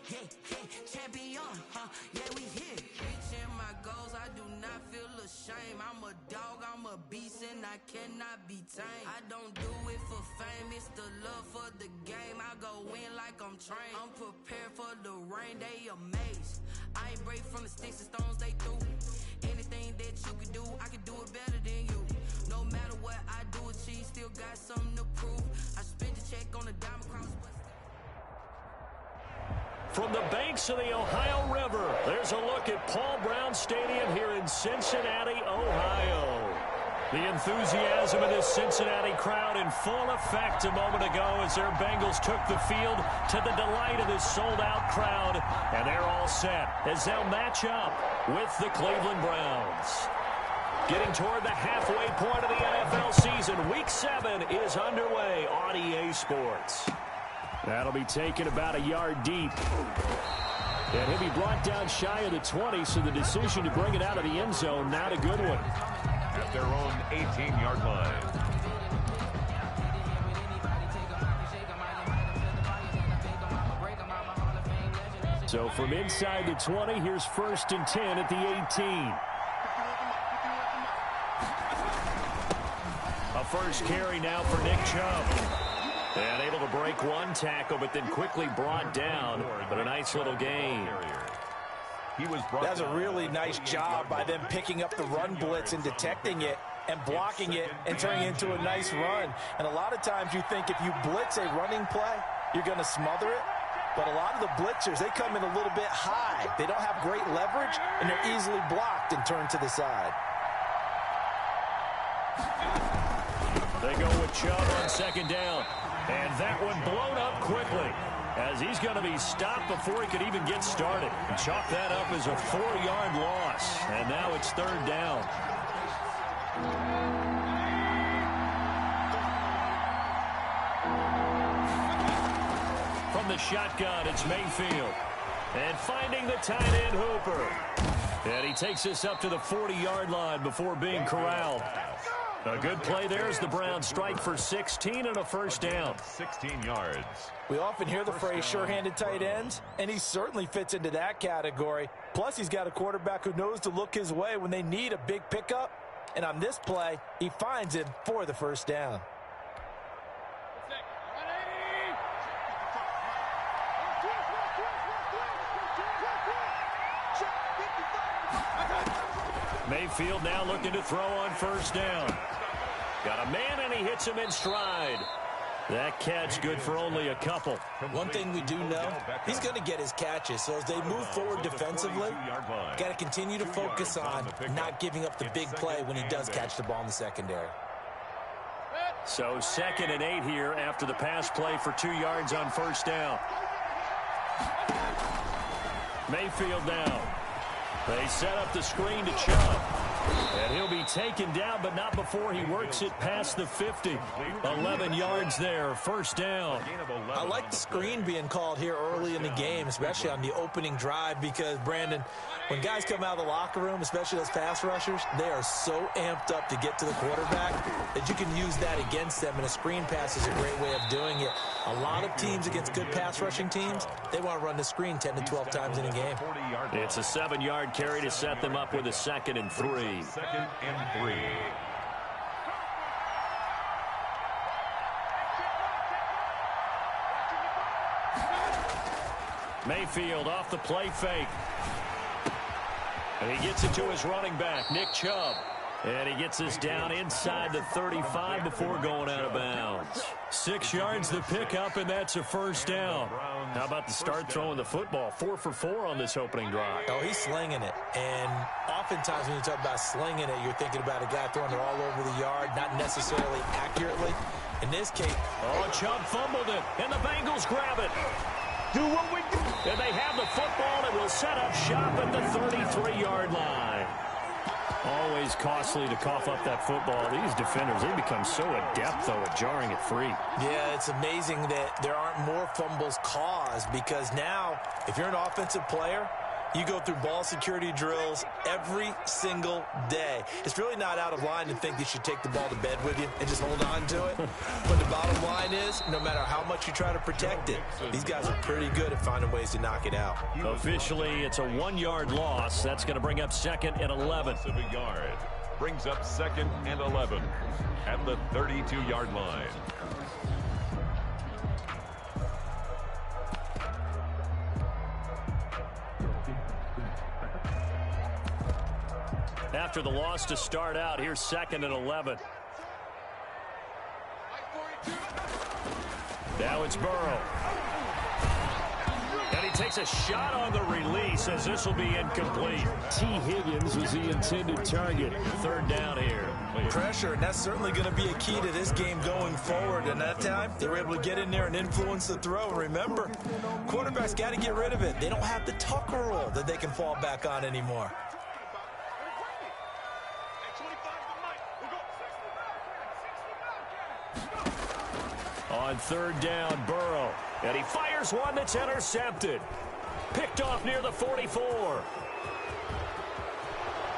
Hey, champion, huh? Yeah, we here. Reaching my goals, I do not feel ashamed. I'm a dog, I'm a beast, and I cannot be tamed. I don't do it for fame, it's the love for the game. I go in like I'm trained. I'm prepared for the rain, they amazed. I ain't break from the sticks and stones they threw. Anything that you can do, I can do it better than you. No matter what I do, achieve, still got something to prove. I spent the check on the diamond cross. From the banks of the Ohio River, there's a look at Paul Brown Stadium here in Cincinnati, Ohio. The enthusiasm of this Cincinnati crowd in full effect a moment ago as their Bengals took the field to the delight of this sold-out crowd. And they're all set as they'll match up with the Cleveland Browns. Getting toward the halfway point of the NFL season, Week 7 is underway on EA Sports. That'll be taken about a yard deep. And he'll be brought down shy of the 20, so the decision to bring it out of the end zone, not a good one. At their own 18-yard line. So from inside the 20, here's 1st and 10 at the 18. A first carry now for Nick Chubb. And able to break one tackle, but then quickly brought down. But a nice little gain. That's a really nice job by them picking up the run blitz and detecting it and blocking it and turning it into a nice run. And a lot of times you think if you blitz a running play, you're going to smother it. But a lot of the blitzers, they come in a little bit high. They don't have great leverage, and they're easily blocked and turned to the side. They go with Chubb on 2nd down. And that one blown up quickly as he's going to be stopped before he could even get started. And chalk that up as a 4-yard loss. And now it's 3rd down. From the shotgun, it's Mayfield. And finding the tight end Hooper. And he takes us up to the 40-yard line before being corralled. A good play there as the Browns strike for 16 and a 1st down. 16 yards. We often hear the phrase sure-handed tight ends, and he certainly fits into that category. Plus, he's got a quarterback who knows to look his way when they need a big pickup. And on this play, he finds him for the 1st down. Mayfield now looking to throw on 1st down. Got a man, and he hits him in stride. That catch good for only a couple. One thing we do know, he's going to get his catches. So as they move forward defensively, got to continue to focus on not giving up the big play when he does catch the ball in the secondary. So 2nd and 8 here after the pass play for 2 yards on 1st down. Mayfield now. They set up the screen to Chubb. And he'll be taken down, but not before he works it past the 50. 11 yards there, 1st down. I like the screen being called here early in the game, especially on the opening drive, because, Brandon, when guys come out of the locker room, especially those pass rushers, they are so amped up to get to the quarterback that you can use that against them, and a screen pass is a great way of doing it. A lot of teams against good pass rushing teams, they want to run the screen 10 to 12 times in a game. It's a 7-yard carry to set them up with a 2nd and 3. 2nd and 3. Mayfield off the play fake. And he gets it to his running back, Nick Chubb. And he gets us down inside the 35 before going out of bounds. 6 yards to pick up, and that's a 1st down. How about the start throwing the football? 4 for 4 on this opening drive. Oh, he's slinging it. And oftentimes when you talk about slinging it, you're thinking about a guy throwing it all over the yard, not necessarily accurately. In this case, Chubb fumbled it, and the Bengals grab it. Do what we do. And they have the football, and will set up shop at the 33-yard line. Always costly to cough up that football. These defenders, they become so adept, though, at jarring it free. Yeah, it's amazing that there aren't more fumbles caused, because now, if you're an offensive player, You go through ball security drills every single day. It's really not out of line to think you should take the ball to bed with you and just hold on to it. But the bottom line is, no matter how much you try to protect it, these guys are pretty good at finding ways to knock it out. Officially, it's a 1-yard loss. That's going to bring up 2nd and 11. A yard. Brings up 2nd and 11 at the 32-yard line. After the loss to start out, here's 2nd and 11. Now it's Burrow. And he takes a shot on the release as this will be incomplete. T. Higgins was the intended target. 3rd down here. Pressure, and that's certainly going to be a key to this game going forward. And that time, they were able to get in there and influence the throw. Remember, quarterbacks got to get rid of it. They don't have the tucker roll that they can fall back on anymore. On 3rd down, Burrow. And he fires one that's intercepted. Picked off near the 44.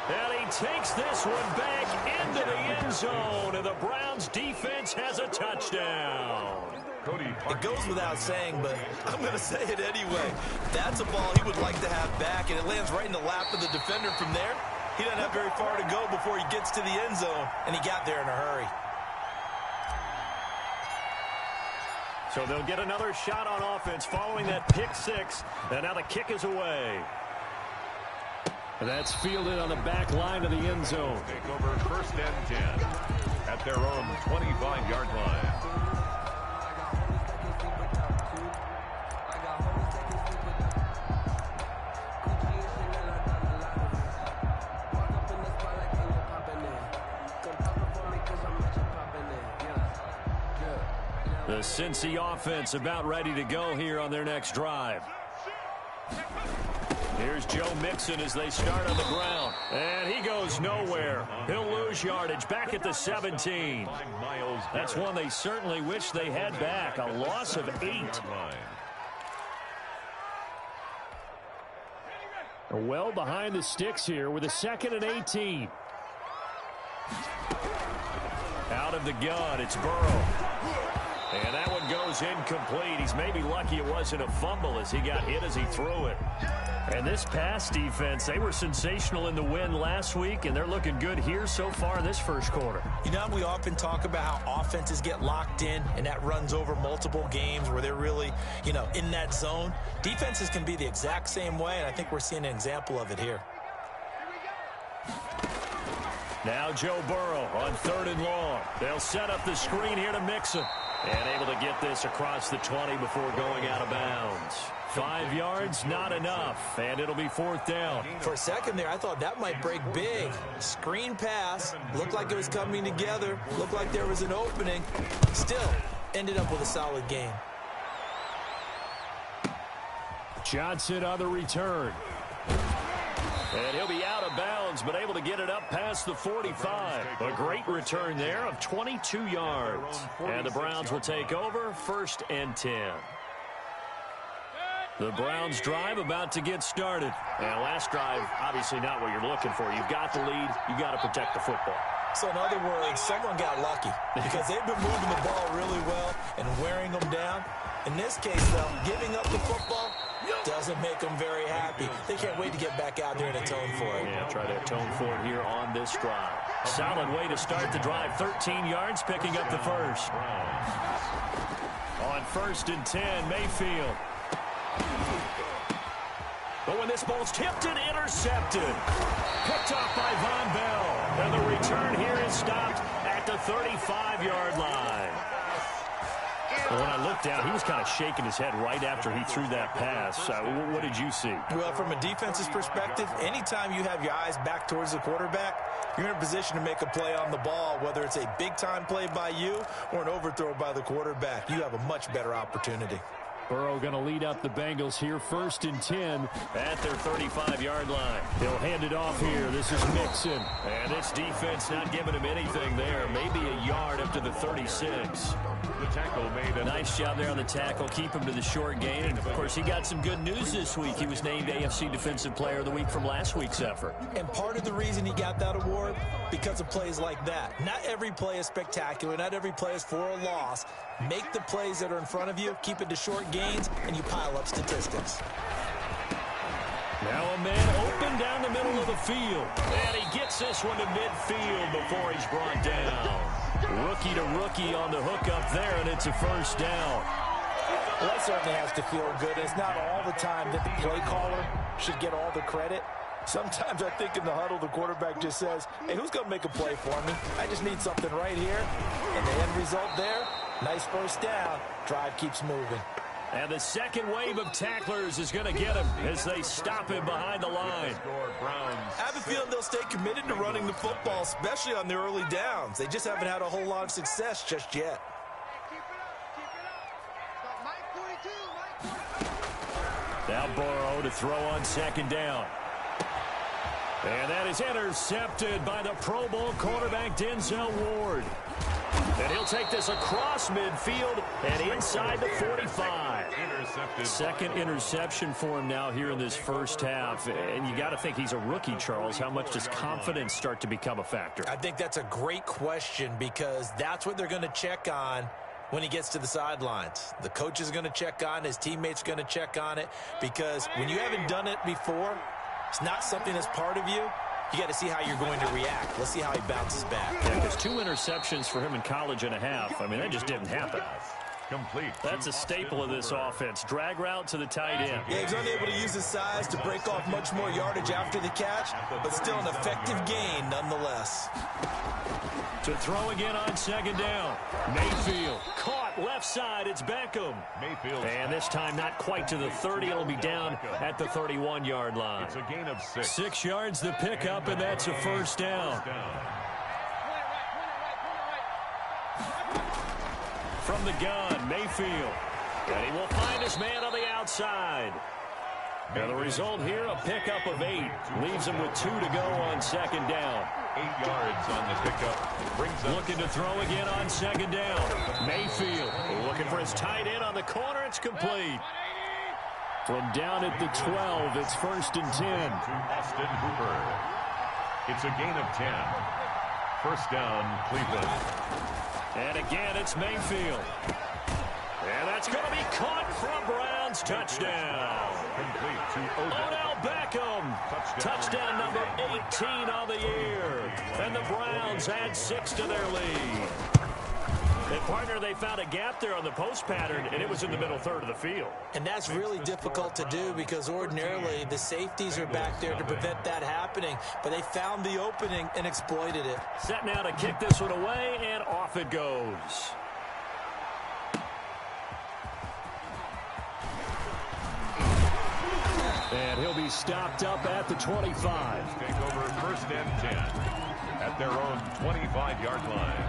And he takes this one back into the end zone. And the Browns defense has a touchdown. It goes without saying, but I'm going to say it anyway. That's a ball he would like to have back, and it lands right in the lap of the defender from there. He doesn't have very far to go before he gets to the end zone, and he got there in a hurry. So they'll get another shot on offense following that pick 6. And now the kick is away. That's fielded on the back line of the end zone. Take over 1st and 10 at their own 25-yard line. The Cincy offense about ready to go here on their next drive. Here's Joe Mixon as they start on the ground. And he goes nowhere. He'll lose yardage back at the 17. That's one they certainly wish they had back. A loss of 8. Well behind the sticks here with a 2nd and 18. Out of the gun, it's Burrow. And that one goes incomplete. He's maybe lucky it wasn't a fumble as he got hit as he threw it. And this pass defense, they were sensational in the win last week, and they're looking good here so far in this first quarter. You know, we often talk about how offenses get locked in, and that runs over multiple games where they're really, in that zone. Defenses can be the exact same way, and I think we're seeing an example of it here. Now Joe Burrow on 3rd and long. They'll set up the screen here to Mixon. And able to get this across the 20 before going out of bounds. 5 yards, not enough, and it'll be 4th down. For a second there, I thought that might break big. Screen pass, looked like it was coming together, looked like there was an opening. Still, ended up with a solid game. Johnson on the return. And he'll be out of bounds, but able to get it up past the 45. A great return there of 22 yards. And the Browns will take over 1st and 10. The Browns drive about to get started. And last drive, obviously not what you're looking for. You've got the lead. You've got to protect the football. So in other words, someone got lucky because they've been moving the ball really well and wearing them down. In this case, though, giving up the football doesn't make them very happy. They can't wait to get back out there and atone for it. Yeah, try to atone for it here on this drive. Solid way to start the drive. 13 yards, picking up the first. On 1st and 10, Mayfield. But when this ball's tipped and intercepted. Picked off by Von Bell. And the return here is stopped at the 35-yard line. Well, when I looked down, he was kind of shaking his head right after he threw that pass. What did you see? Well, from a defense's perspective, anytime you have your eyes back towards the quarterback, you're in a position to make a play on the ball, whether it's a big-time play by you or an overthrow by the quarterback. You have a much better opportunity. Burrow going to lead up the Bengals here, 1st and 10 at their 35-yard line. He'll hand it off here. This is Mixon. And this defense not giving him anything there. Maybe a yard up to the 36. The tackle made a nice job there on the tackle. Keep him to the short gain. And, of course, he got some good news this week. He was named AFC Defensive Player of the Week from last week's effort. And part of the reason he got that award, because of plays like that. Not every play is spectacular. Not every play is for a loss. Make the plays that are in front of you, keep it to short gains, and you pile up statistics. Now a man open down the middle of the field. And he gets this one to midfield before he's brought down. Rookie to rookie on the hook up there, and it's a 1st down. Well, that certainly has to feel good. It's not all the time that the play caller should get all the credit. Sometimes I think in the huddle, the quarterback just says, hey, who's going to make a play for me? I just need something right here. And the end result there, nice 1st down. Drive keeps moving. And the second wave of tacklers is going to get him as they stop him behind the line. I have a feeling they'll stay committed to running the football, especially on the early downs. They just haven't had a whole lot of success just yet. Now Burrow to throw on 2nd down. And that is intercepted by the Pro Bowl cornerback Denzel Ward. And he'll take this across midfield and inside the 45. intercepted. Second interception for him now here in this 1st half. And you got to think he's a rookie, Charles. How much does confidence start to become a factor? I think that's a great question because that's what they're going to check on when he gets to the sidelines. The coach is going to check on, his teammates are going to check on it, because when you haven't done it before, it's not something that's part of you. You got to see how you're going to react. Let's see how he bounces back. Yeah, because 2 interceptions for him in college and a half. I mean, that just didn't happen. Complete. That's a staple of this offense. Drag route to the tight end. Yeah, he's unable to use his size to break off much more yardage after the catch, but still an effective gain nonetheless. To throw again on 2nd down. Mayfield caught left side. It's Beckham. Mayfield. And this time not quite to the 30. It'll be down at the 31-yard line. It's a gain of 6. 6 yards the pickup, and that's a 1st down. From the gun, Mayfield. And he will find his man on the outside. Now the result here, a pickup of 8. Leaves him with 2 to go on 2nd down. 8 yards on the pickup. Brings up looking to throw again on 2nd down. Mayfield looking for his tight end on the corner. It's complete. From down at the 12, it's 1st and 10. To Austin Hooper. It's a gain of 10. 1st down, Cleveland. And again, it's Mayfield. And that's going to be caught for a Browns touchdown. Complete to Odell Beckham. Touchdown number 18 on the year. And the Browns add 6 to their lead. And, partner, they found a gap there on the post pattern, and it was in the middle third of the field. And that's really difficult to do because ordinarily the safeties are back there to prevent that happening. But they found the opening and exploited it. Set now to kick this one away, and off it goes. And he'll be stopped up at the 25. Take over 1st and 10 at their own 25-yard line.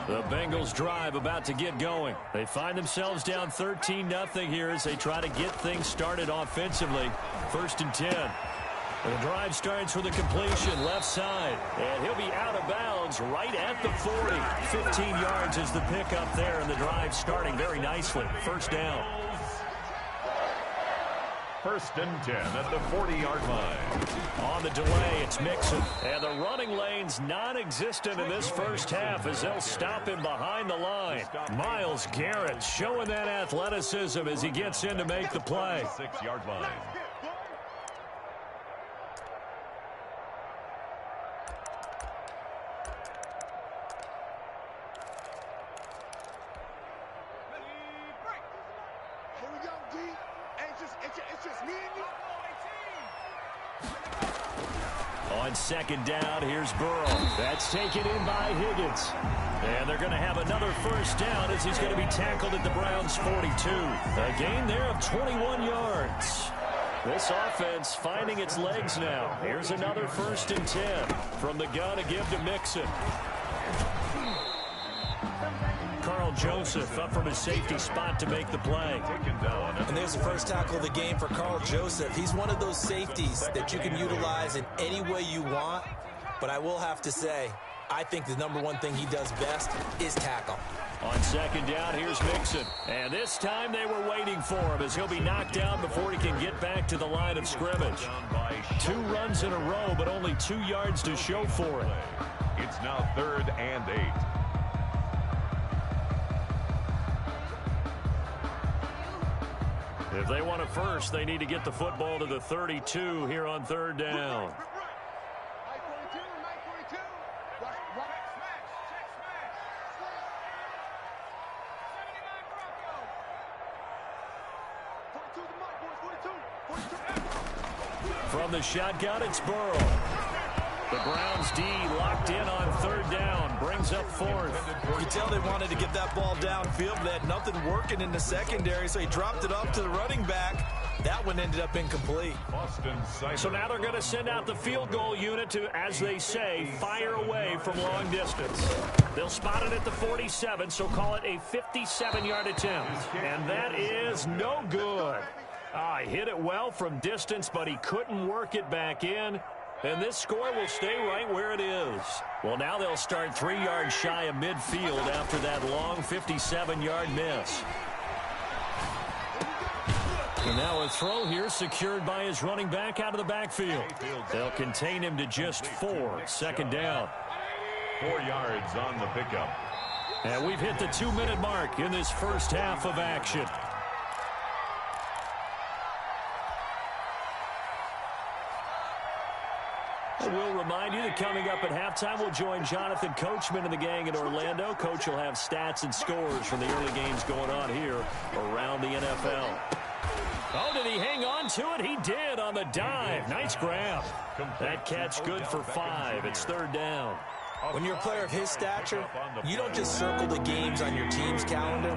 The Bengals drive about to get going. They find themselves down 13-0 here as they try to get things started offensively. 1st and 10. And the drive starts with a completion left side. And he'll be out of bounds right at the 40. 15 yards is the pickup there, and the drive starting very nicely. 1st down. 1st and 10 at the 40-yard line. On the delay, it's Mixon. And the running lane's non-existent in this 1st half as they'll stop him behind the line. Myles Garrett showing that athleticism as he gets in to make the play. 6-yard line. On 2nd down, here's Burrow. That's taken in by Higgins. And they're going to have another 1st down as he's going to be tackled at the Browns' 42. A gain there of 21 yards. This offense finding its legs now. Here's another 1st and 10. From the gun to give to Mixon. Carl Joseph up from his safety spot to make the play. And there's the first tackle of the game for Carl Joseph. He's one of those safeties that you can utilize in any way you want. But I will have to say, I think the number one thing he does best is tackle. On second down, here's Mixon. And this time they were waiting for him as he'll be knocked down before he can get back to the line of scrimmage. 2 runs in a row, but only 2 yards to show for it. It's now 3rd and 8. If they want it first, they need to get the football to the 32 here on 3rd down. From the shotgun, it's Burrow. The Browns D locked in on 3rd down. Brings up 4th. You can tell they wanted to get that ball downfield, but they had nothing working in the secondary, so he dropped it off to the running back. That one ended up incomplete. So now they're going to send out the field goal unit to, as they say, fire away from long distance. They'll spot it at the 47, so call it a 57-yard attempt. And that is no good. He hit it well from distance, but he couldn't work it back in. And this score will stay right where it is. Well, now they'll start 3 yards shy of midfield after that long 57-yard miss. And now a throw here secured by his running back out of the backfield. They'll contain him to just 4. Second down. 4 yards on the pickup. And we've hit the 2-minute mark in this first half of action. We'll remind you that coming up at halftime, we'll join Jonathan Coachman and the gang in Orlando. Coach will have stats and scores from the early games going on here around the NFL. Oh, did he hang on to it? He did on the dive. Nice grab. That catch good for 5. It's 3rd down. When you're a player of his stature, you don't just circle the games on your team's calendar.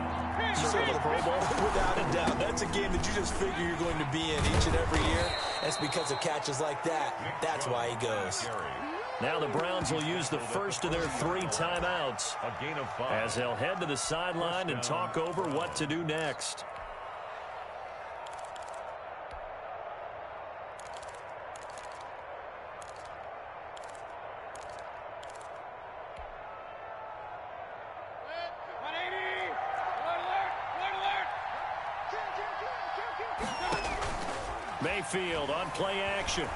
You circle the Pro Bowl. Without a doubt. That's a game that you just figure you're going to be in each and every year. That's because of catches like that. That's why he goes. Now the Browns will use the first of their 3 timeouts as they'll head to the sideline and talk over what to do next. Mayfield on play action.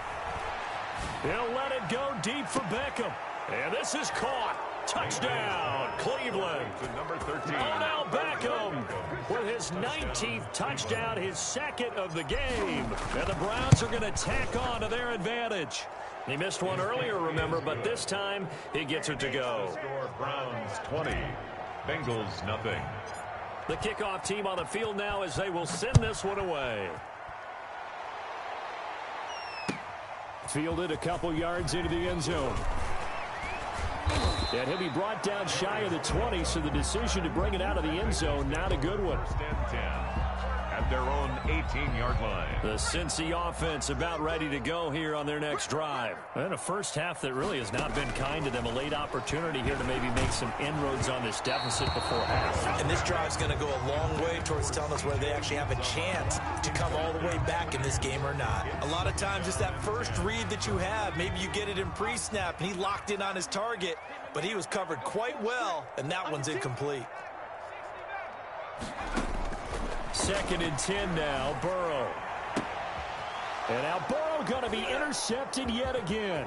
He'll let it go deep for Beckham. And this is caught. Touchdown, Cleveland. Number 13. Odell Beckham with his 19th touchdown, his 2nd of the game. And the Browns are going to tack on to their advantage. He missed one earlier, remember, but this time he gets it to go. Score Browns 20, Bengals nothing. The kickoff team on the field now as they will send this one away. Fielded a couple yards into the end zone. And he'll be brought down shy of the 20, so the decision to bring it out of the end zone, not a good one. 1st and 10 at their own 18-yard line. The Cincy offense about ready to go here on their next drive. And a first half that really has not been kind to them. A late opportunity here to maybe make some inroads on this deficit before half. And this drive's going to go a long way towards telling us whether they actually have a chance to come all the way back in this game or not. A lot of times it's that first read that you have. Maybe you get it in pre-snap and he locked in on his target, but he was covered quite well, and that one's incomplete. 2nd and 10 now, Burrow. And now Burrow going to be intercepted yet again.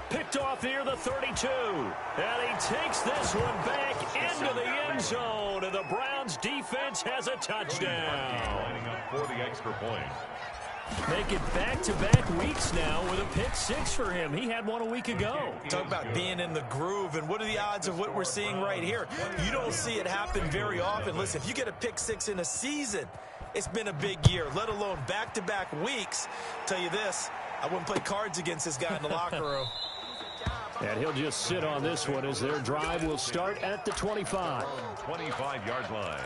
Picked off near the 32. And he takes this one back into the end zone. And the Browns defense has a touchdown. Lining up for the extra point. Make it back-to-back weeks now with a pick 6 for him. He had one a week ago. Talk about being in the groove, and what are the odds of what we're seeing right here? You don't see it happen very often. Listen, if you get a pick 6 in a season, it's been a big year, let alone back-to-back weeks. Tell you this, I wouldn't play cards against this guy in the locker room. And he'll just sit on this one as their drive will start at the 25. 25-yard line.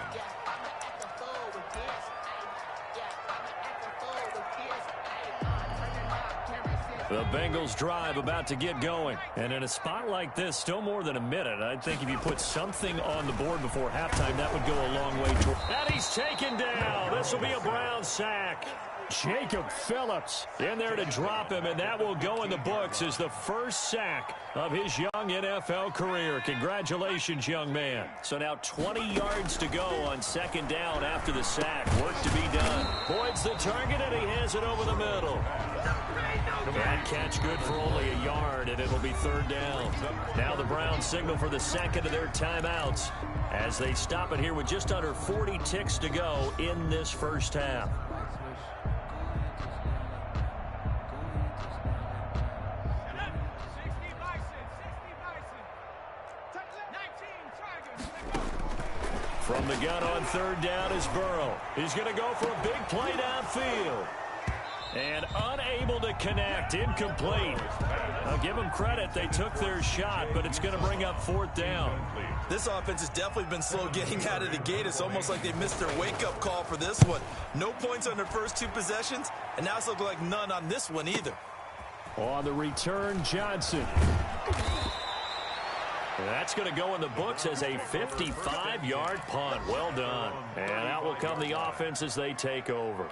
The Bengals drive about to get going. And in a spot like this, still more than a minute, I think if you put something on the board before halftime, that would go a long way. And he's taken down. This will be a Brown sack. Jacob Phillips in there to drop him, and that will go in the books as the first sack of his young NFL career. Congratulations, young man. So now 20 yards to go on second down after the sack. Work to be done. Boyd's the target, and he has it over the middle. That catch good for only a yard, and it'll be third down. Now the Browns signal for the second of their timeouts as they stop it here with just under 40 ticks to go in this first half. From the gun on third down is Burrow. He's going to go for a big play downfield. And unable to connect, incomplete. I'll give them credit, they took their shot, but it's going to bring up fourth down. This offense has definitely been slow getting out of the gate. It's almost like they missed their wake-up call for this one. No points on their first two possessions, and now it's looking like none on this one either. On the return, Johnson. That's going to go in the books as a 55-yard punt. Well done. And out will come the offense as they take over.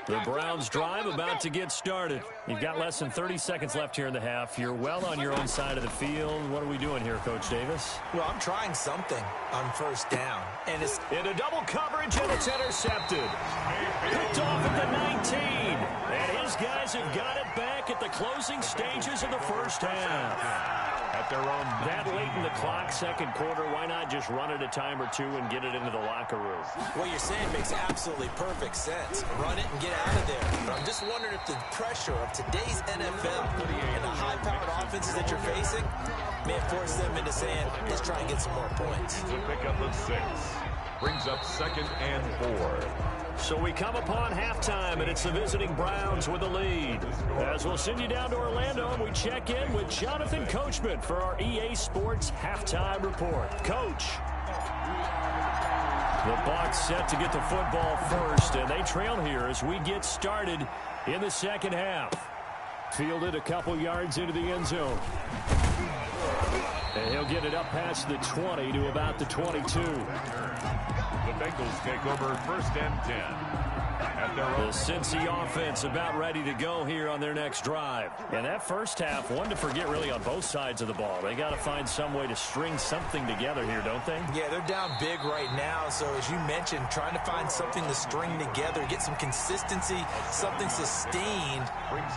The Browns drive about to get started. You've got less than 30 seconds left here in the half. You're well on your own side of the field. What are we doing here, Coach Davis? Well, I'm trying something on first down. And it's into double coverage, and it's intercepted. Picked off at the 19. And his guys have got it back at the closing stages of the first half. At their own that late in the clock, second quarter, why not just run it a time or two and get it into the locker room? What you're saying makes absolutely perfect sense. Run it and get out of there. But I'm just wondering if the pressure of today's NFL and the high-powered offenses that you're facing may have forced them into saying, let's try and get some more points. to pick up a 6. Brings up 2nd and 4. So we come upon halftime, and it's the visiting Browns with the lead. As we'll send you down to Orlando, and we check in with Jonathan Coachman for our EA Sports Halftime Report. Coach. The Bucs set to get the football first, and they trail here as we get started in the second half. Fielded a couple yards into the end zone. And he'll get it up past the 20 to about the 22. The Bengals take over 1st and 10. At their own. The Cincy offense about ready to go here on their next drive. And that first half, one to forget really on both sides of the ball. They got to find some way to string something together here, don't they? Yeah, they're down big right now. So as you mentioned, trying to find something to string together, get some consistency, something sustained,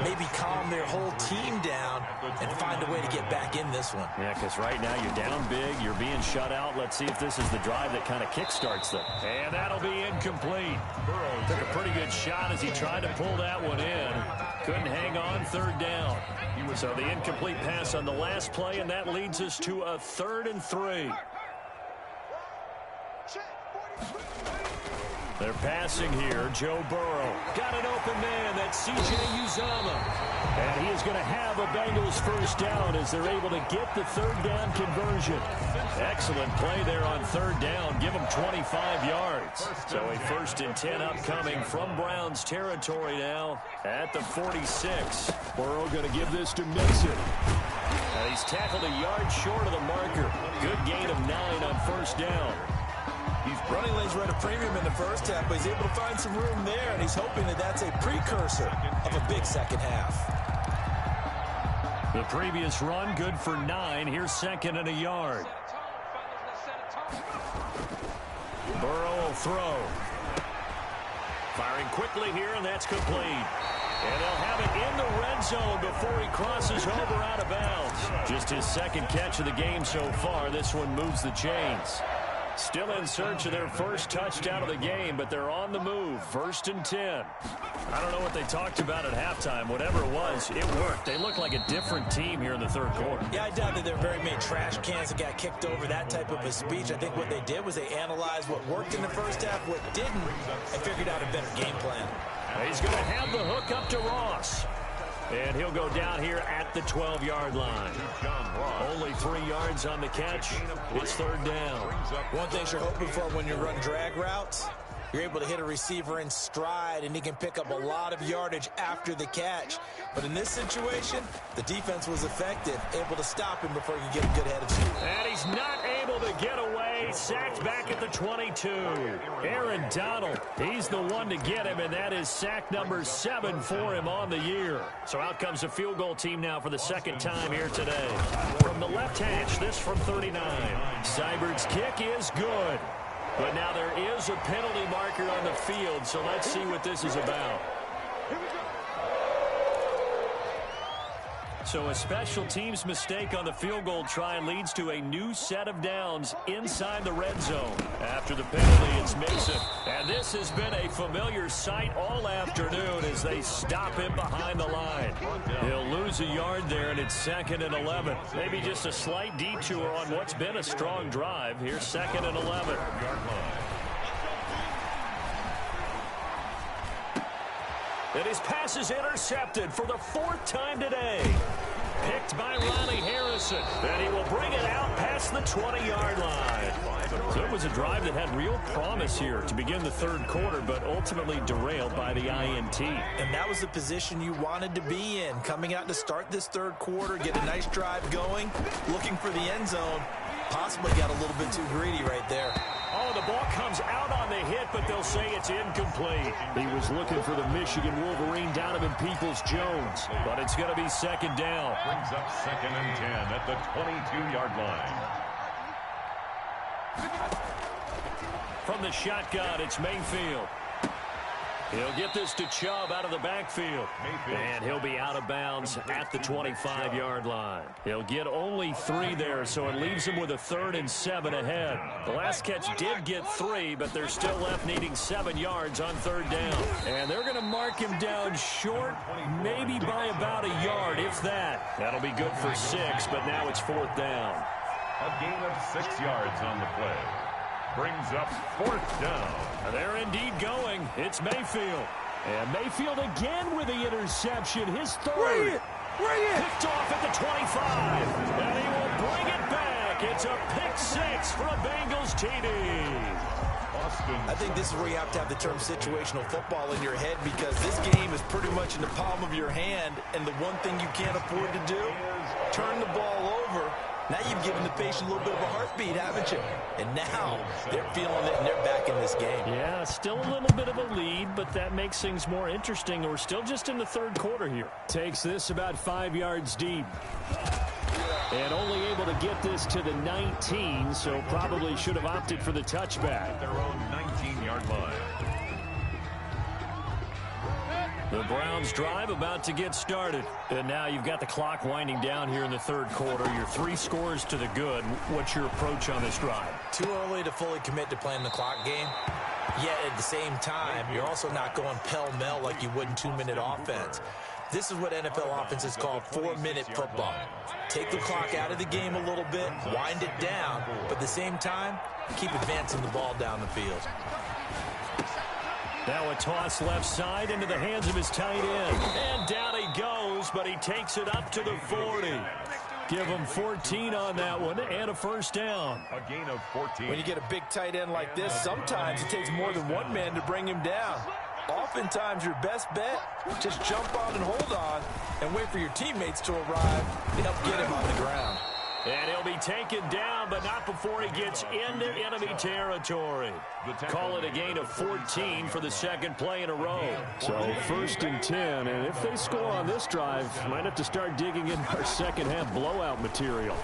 maybe calm their whole team down and find a way to get back in this one. Yeah, because right now you're down big, you're being shut out. Let's see if this is the drive that kind of kickstarts them. And that'll be incomplete. Burrow took a pretty good shot as he tried to pull that one in. Couldn't hang on, third down. So the incomplete pass on the last play, and that leads us to a 3rd and 3. They're passing here. Joe Burrow got an open man. That's C.J. Uzomah. And he is going to have a Bengals first down as they're able to get the third down conversion. Excellent play there on third down. Give them 25 yards. So a 1st and 10 upcoming from Browns territory now at the 46. Burrow going to give this to Mixon. And he's tackled a yard short of the marker. Good gain of 9 on first down. Running lanes were at a premium in the first half, but he's able to find some room there, and he's hoping that that's a precursor of a big second half. The previous run, good for 9. Here's 2nd and a yard. Burrow will throw. Firing quickly here, and that's complete. And they'll have it in the red zone before he crosses over out of bounds. Just his 2nd catch of the game so far. This one moves the chains. Still in search of their first touchdown of the game, but they're on the move. 1st and 10. I don't know what they talked about at halftime. Whatever it was, it worked. They look like a different team here in the third quarter. Yeah, I doubt that there were very many trash cans that got kicked over, that type of a speech. I think what they did was they analyzed what worked in the first half, what didn't, and figured out a better game plan. He's going to have the hook up to Ross. And he'll go down here at the 12-yard line. Only 3 yards on the catch. It's third down. One thing you're hoping for when you run drag routes You're able to hit a receiver in stride, and he can pick up a lot of yardage after the catch. But in this situation, the defense was effective, able to stop him before he could get a good head of steam. And he's not able to get away. Sacked back at the 22. Aaron Donald, he's the one to get him, and that is sack number 7 for him on the year. So out comes a field goal team now for the second time here today. From the left hash, this from 39. Seibert's kick is good. But now there is a penalty marker on the field, so let's see what this is about. So a special teams mistake on the field goal try leads to a new set of downs inside the red zone. After the penalty, it's Mixon. And this has been a familiar sight all afternoon as they stop him behind the line. He'll lose a yard there, and it's 2nd and 11. Maybe just a slight detour on what's been a strong drive. Here's 2nd and 11. And his pass is intercepted for the 4th time today. Picked by Ronnie Harrison. And he will bring it out past the 20-yard line. So it was a drive that had real promise here to begin the third quarter, but ultimately derailed by the INT. And that was the position you wanted to be in. Coming out to start this third quarter, get a nice drive going, looking for the end zone. Possibly got a little bit too greedy right there. Oh, the ball comes out on the hit, but they'll say it's incomplete. He was looking for the Michigan Wolverine Donovan Peoples-Jones, but it's going to be 2nd down. Brings up 2nd and 10 at the 22-yard line. From the shotgun, it's Mayfield. He'll get this to Chubb out of the backfield. And he'll be out of bounds at the 25-yard line. He'll get only 3 there, so it leaves him with a 3rd and 7 ahead. The last catch did get 3, but they're still left needing 7 yards on 3rd down. And they're going to mark him down short, maybe by about a yard, if that. That'll be good for 6, but now it's 4th down. A gain of 6 yards on the play. Brings up 4th down. And they're indeed going. It's Mayfield. And Mayfield again with the interception. His 3rd. Bring it! Picked off at the 25. And he will bring it back. It's a pick 6 for a Bengals TD. I think this is where you have to have the term situational football in your head, because this game is pretty much in the palm of your hand, and the one thing you can't afford to do, turn the ball over. Now you've given the patient a little bit of a heartbeat, haven't you? And now they're feeling it, and they're back in this game. Yeah, still a little bit of a lead, but that makes things more interesting. We're still just in the third quarter here. Takes this about 5 yards deep. And only able to get this to the 19, so probably should have opted for the touchback. Their own 19-yard line. The Browns drive about to get started. And now you've got the clock winding down here in the third quarter. Your 3 scores to the good. What's your approach on this drive? Too early to fully commit to playing the clock game. Yet at the same time, you're also not going pell-mell like you would in 2-minute offense. This is what NFL offenses call 4-minute football. Take the clock out of the game a little bit, wind it down, but at the same time, keep advancing the ball down the field. Now a toss left side into the hands of his tight end. And down he goes, but he takes it up to the 40. Give him 14 on that one and a first down. A gain of 14. When you get a big tight end like this, sometimes it takes more than one man to bring him down. Oftentimes your best bet, just jump on and hold on and wait for your teammates to arrive to help get him on the ground. And he'll be taken down, but not before he gets into enemy territory. Call it a gain of 14 for the second play in a row. So 1st and 10, and if they score on this drive, might have to start digging in our second half blowout material.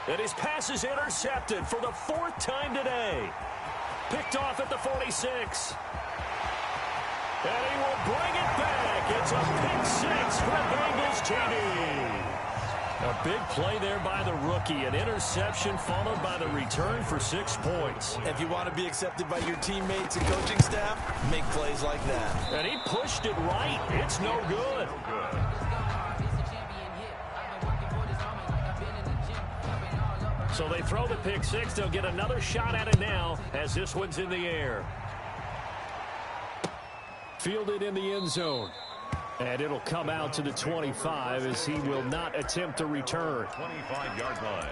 And his pass is intercepted for the 4th time today. Picked off at the 46. And he will bring it back. It's a pick 6 for the Bengals TD. A big play there by the rookie. An interception followed by the return for 6 points. If you want to be accepted by your teammates and coaching staff, make plays like that. And he pushed it right. It's no good. So they throw the pick 6. They'll get another shot at it now as this one's in the air. Fielded in the end zone. And it'll come out to the 25 as he will not attempt to return. 25-yard line.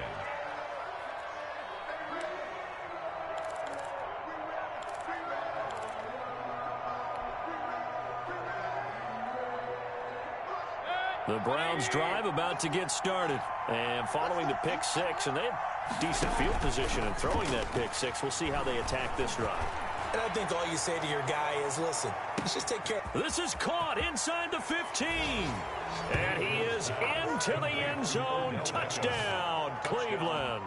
The Browns drive about to get started. And following the pick six, and they have decent field position in throwing that pick six. We'll see how they attack this drive. And I think all you say to your guy is, listen, let's just take care. This is caught inside the 15. And he is into the end zone. Touchdown, Cleveland.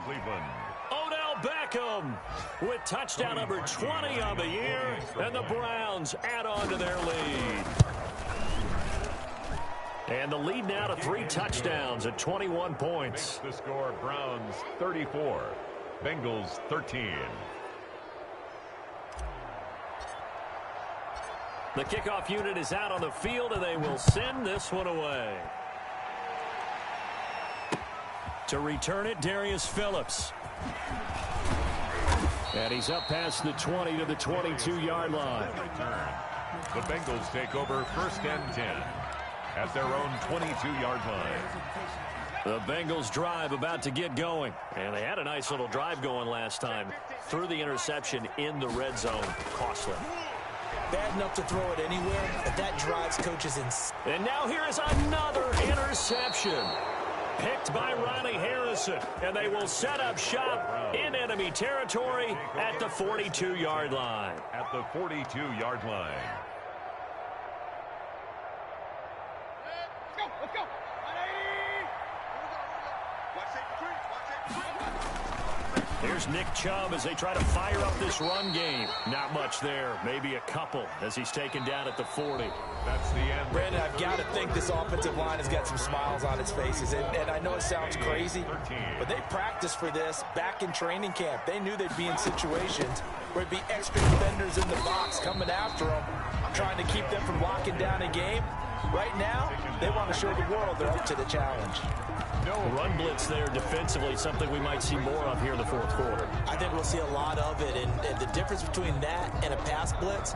Odell Beckham with touchdown number 20 on the year. And the Browns add on to their lead. And the lead now to 3 touchdowns at 21 points. The score, Browns 34, Bengals 13. The kickoff unit is out on the field, and they will send this one away. To return it, Darius Phillips. And he's up past the 20 to the 22-yard line. The Bengals take over 1st and 10 at their own 22-yard line. The Bengals drive about to get going. And they had a nice little drive going last time. Threw the interception in the red zone. Costly. Bad enough to throw it anywhere, but that drives coaches in. And now here is another interception. Picked by Ronnie Harrison. And they will set up shop in enemy territory at the 42-yard line. At the 42-yard line. Let's go. Here's Nick Chubb as they try to fire up this run game. Not much there. Maybe a couple as he's taken down at the 40. That's the end. Brandon, I've got to think this offensive line has got some smiles on its faces. And I know it sounds crazy, but they practiced for this back in training camp. They knew they'd be in situations where it'd be extra defenders in the box coming after them, trying to keep them from locking down a game. Right now, they want to show the world they're up to the challenge. No run blitz there defensively, something we might see more of here in the fourth quarter. I think we'll see a lot of it, and the difference between that and a pass blitz,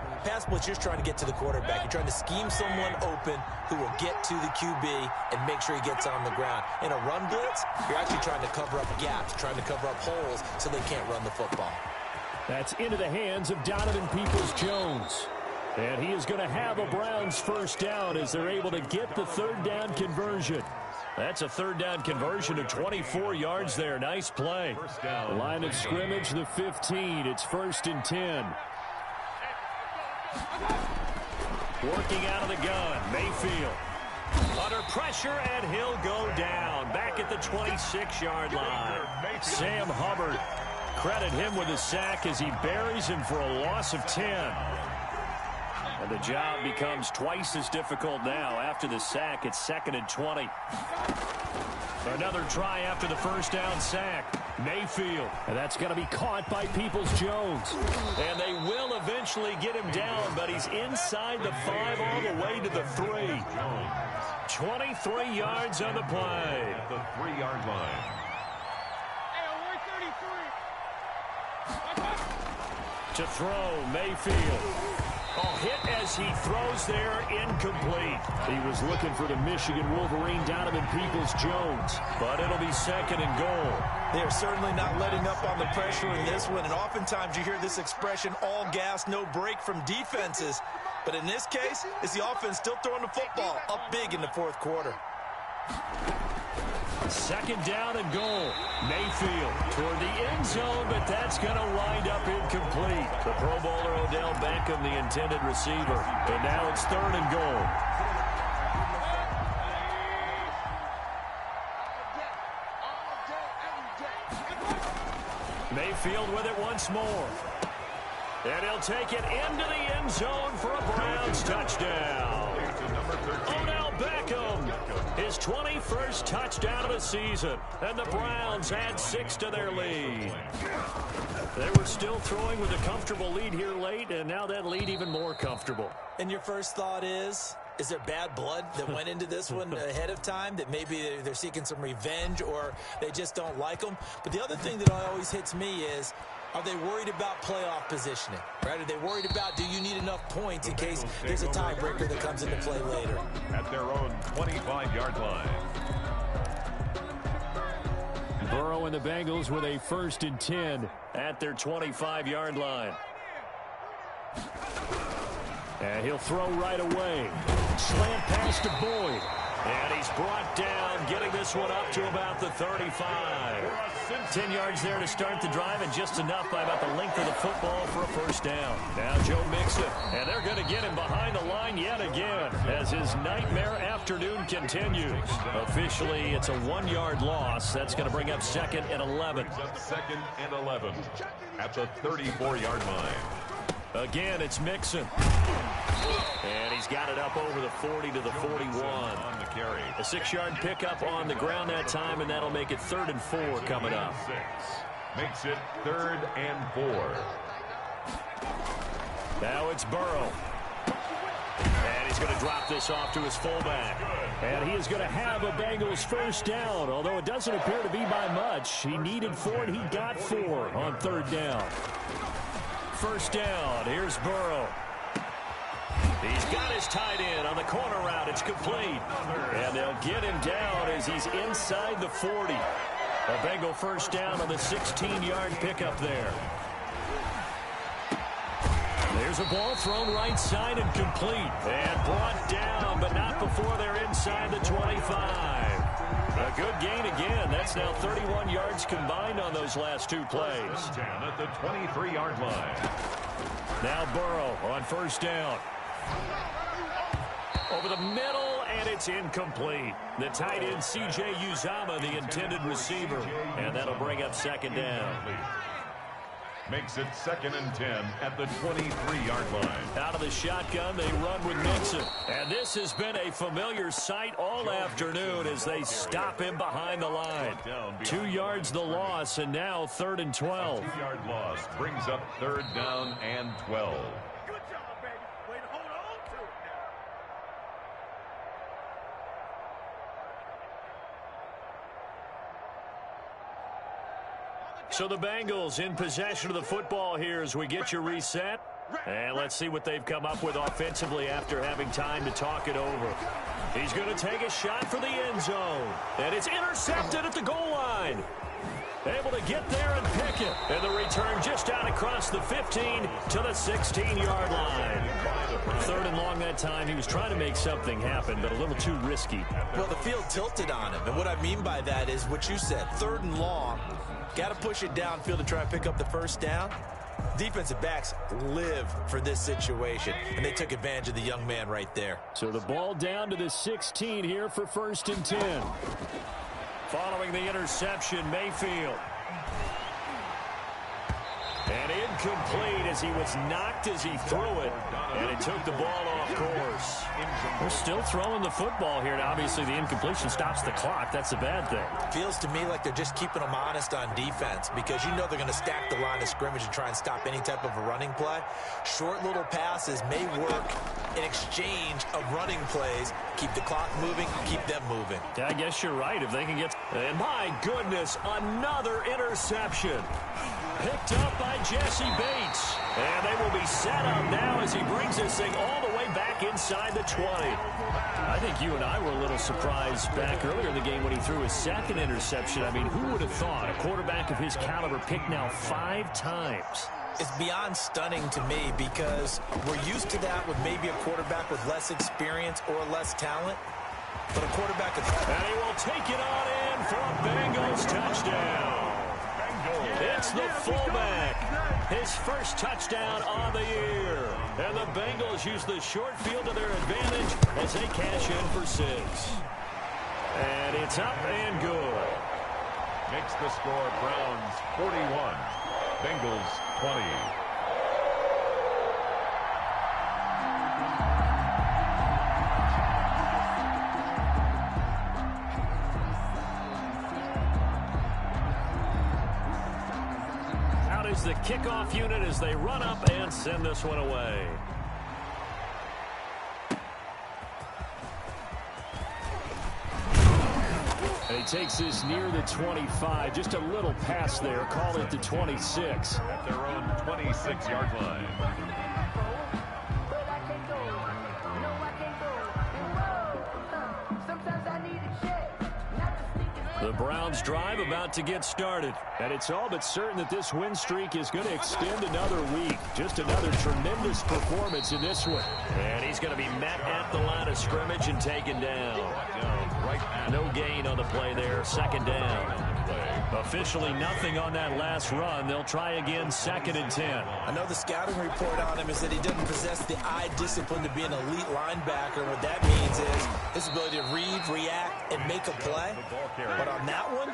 you're trying to get to the quarterback. You're trying to scheme someone open who will get to the QB and make sure he gets on the ground. In a run blitz, you're actually trying to cover up gaps, trying to cover up holes so they can't run the football. That's into the hands of Donovan Peoples-Jones. And he is going to have a Browns first down as they're able to get the third down conversion. That's a third down conversion of 24 yards there. Nice play. Line of scrimmage, the 15. It's 1st and 10. Working out of the gun, Mayfield. Under pressure, and he'll go down. Back at the 26-yard line. Sam Hubbard, credit him with a sack as he buries him for a loss of 10. And the job becomes twice as difficult now. After the sack, it's 2nd and 20. Another try after the first down sack. Mayfield. And that's going to be caught by Peoples-Jones. And they will eventually get him down, but he's inside the 5 all the way to the 3. 23 yards on the play. At the 3-yard line. To throw, Mayfield. Oh, hit as he throws there, incomplete. He was looking for the Michigan Wolverine, Donovan Peoples-Jones, but it'll be 2nd and goal. They are certainly not letting up on the pressure in this one, and oftentimes you hear this expression, all gas, no break from defenses. But in this case, it's the offense still throwing the football up big in the fourth quarter. 2nd down and goal. Mayfield toward the end zone, but that's going to wind up incomplete. The Pro Bowler Odell Beckham, the intended receiver. And now it's 3rd and goal. Mayfield with it once more. And he'll take it into the end zone for a Browns touchdown. Odell Beckham, his 21st touchdown of the season. And the Browns add 6 to their lead. They were still throwing with a comfortable lead here late, and now that lead even more comfortable. And your first thought is there bad blood that went into this one ahead of time, that maybe they're seeking some revenge or they just don't like them? But the other thing that always hits me is, are they worried about playoff positioning? Right? Are they worried about, do you need enough points in case there's a tiebreaker that comes into play later? At their own 25-yard line. Burrow and the Bengals with a 1st and 10 at their 25-yard line. And he'll throw right away. Slant pass to Boyd. And he's brought down, getting this one up to about the 35. 10 yards there to start the drive, and just enough by about the length of the football for a first down. Now Joe Mixon, and they're going to get him behind the line yet again as his nightmare afternoon continues. Officially, it's a 1-yard loss. That's going to bring up 2nd and 11. Second and 11 at the 34-yard line. Again, it's Mixon. And he's got it up over the 40 to the 41. On the carry. A 6-yard pickup on the ground that time, and that'll make it 3rd and 4 coming up. Makes it 3rd and 4. Now it's Burrow. And he's going to drop this off to his fullback. And he is going to have a Bengals first down, although it doesn't appear to be by much. He needed 4, and he got 4 on 3rd down. First down, here's Burrow. He's got his tight end on the corner route. It's complete. And they'll get him down as he's inside the 40. A Bengal first down on the 16-yard pickup there. There's a ball thrown right side and complete. And brought down, but not before they're inside the 25. A good gain again. That's now 31 yards combined on those last 2 plays. Down at the 23-yard line. Now Burrow on first down. Over the middle, and it's incomplete. The tight end, C.J. Uzomah, the intended receiver. And that'll bring up 2nd down. Makes it 2nd and 10 at the 23-yard line. Out of the shotgun, they run with Mixon. And this has been a familiar sight all afternoon as they stop him behind the line. 2 yards the loss, and now 3rd and 12. 2-yard loss brings up 3rd down and 12. So the Bengals in possession of the football here as we get you reset. And let's see what they've come up with offensively after having time to talk it over. He's going to take a shot for the end zone. And it's intercepted at the goal line. Able to get there and pick it. And the return just out across the 15 to the 16-yard line. 3rd and long that time. He was trying to make something happen, but a little too risky. Well, the field tilted on him. And what I mean by that is what you said. 3rd and long. Got to push it downfield to try and pick up the first down. Defensive backs live for this situation, and they took advantage of the young man right there. So the ball down to the 16 here for 1st and 10. Following the interception, Mayfield. And incomplete as he was knocked as he threw it. And it took the ball off course. We're still throwing the football here. And obviously, the incompletion stops the clock. That's a bad thing. Feels to me like they're just keeping them honest on defense because you know they're going to stack the line of scrimmage and try and stop any type of a running play. Short little passes may work in exchange of running plays. Keep the clock moving, keep them moving. Yeah, I guess you're right. If they can get... And my goodness, another interception. Picked up by Jesse Bates. And they will be set up now as he brings this thing all the way back inside the 20. I think you and I were a little surprised back earlier in the game when he threw his 2nd interception. I mean, who would have thought a quarterback of his caliber picked now 5 times? It's beyond stunning to me because we're used to that with maybe a quarterback with less experience or less talent. But a quarterback... And he will take it on in for a Bengals touchdown. It's the fullback. His first touchdown on the year. And the Bengals use the short field to their advantage as they cash in for 6. And it's up and good. Makes the score Browns 41, Bengals 20. Is the kickoff unit as they run up and send this one away. And he takes this near the 25. Just a little pass there. Call it the 26. At their own 26-yard line. The Browns drive about to get started. And it's all but certain that this win streak is going to extend another week. Just another tremendous performance in this one. And he's going to be met at the line of scrimmage and taken down. No gain on the play there. Second down. Officially nothing on that last run. They'll try again, 2nd and 10. I know the scouting report on him is that he doesn't possess the eye discipline to be an elite linebacker. What that means is his ability to read, react, and make a play. But on that one,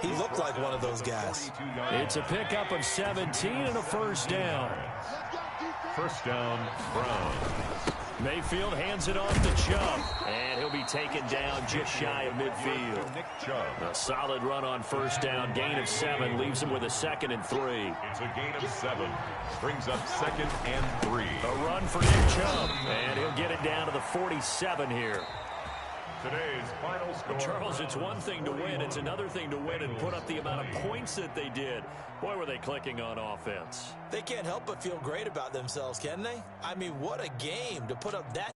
he looked like one of those guys. It's a pickup of 17 and a first down. First down, Browns. Mayfield hands it off to Chubb, and he'll be taken down just shy of midfield. A solid run on first down, gain of 7, leaves him with a 2nd and 3. It's a gain of 7, brings up 2nd and 3. A run for Nick Chubb, and he'll get it down to the 47 here. Today's final score. Charles, it's one thing to win. It's another thing to win and put up the amount of points that they did. Boy, were they clicking on offense. They can't help but feel great about themselves, can they? I mean, what a game to put up that